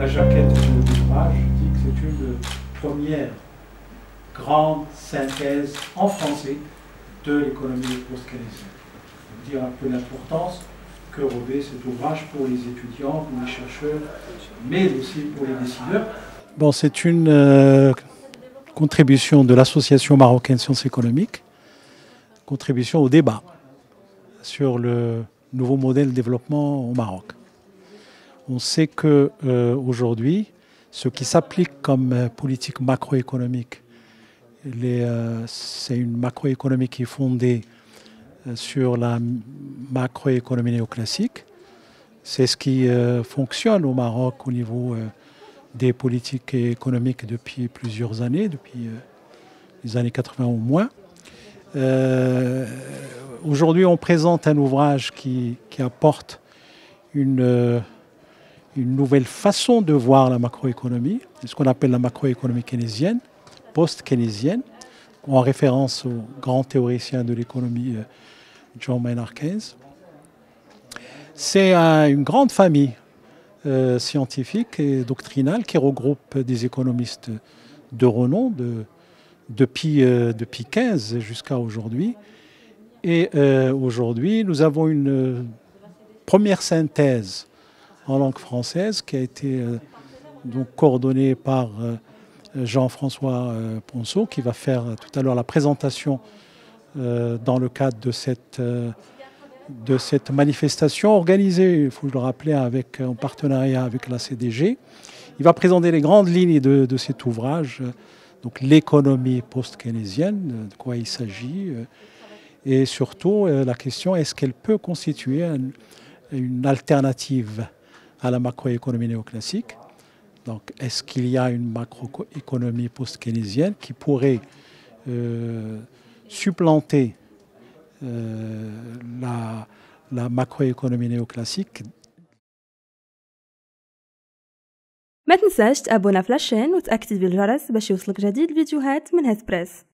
La jaquette sur le démarrage dit que c'est une première grande synthèse en français de l'économie post-keynésienne. Je veux dire un peu l'importance que revêt cet ouvrage pour les étudiants, pour les chercheurs, mais aussi pour les décideurs. Bon, c'est une contribution de l'Association marocaine sciences économiques, contribution au débat sur le nouveau modèle de développement au Maroc. On sait qu'aujourd'hui, ce qui s'applique comme politique macroéconomique, c'est une macroéconomie qui est fondée sur la macroéconomie néoclassique. C'est ce qui fonctionne au Maroc au niveau des politiques économiques depuis plusieurs années, depuis les années 80 au moins. Aujourd'hui, on présente un ouvrage qui apporte une nouvelle façon de voir la macroéconomie, ce qu'on appelle la macroéconomie keynésienne, post-keynésienne, en référence au grand théoricien de l'économie John Maynard Keynes. C'est une grande famille scientifique et doctrinale qui regroupe des économistes de renom depuis 15 jusqu'à aujourd'hui. Et aujourd'hui, nous avons une première synthèse en langue française qui a été donc coordonnée par Jean-François Ponceau, qui va faire tout à l'heure la présentation dans le cadre de cette manifestation organisée, il faut le rappeler, en partenariat avec la CDG. Il va présenter les grandes lignes de cet ouvrage, donc l'économie post-keynésienne, de quoi il s'agit, et surtout la question, est-ce qu'elle peut constituer une alternative à la macroéconomie néoclassique? Donc, est-ce qu'il y a une macroéconomie post-keynésienne qui pourrait supplanter la macroéconomie néoclassique؟ ما تنساش تابونا في لاشين وتأكتيفي الجرس باش يوصلك جديد فيديوهات من هيث بريس.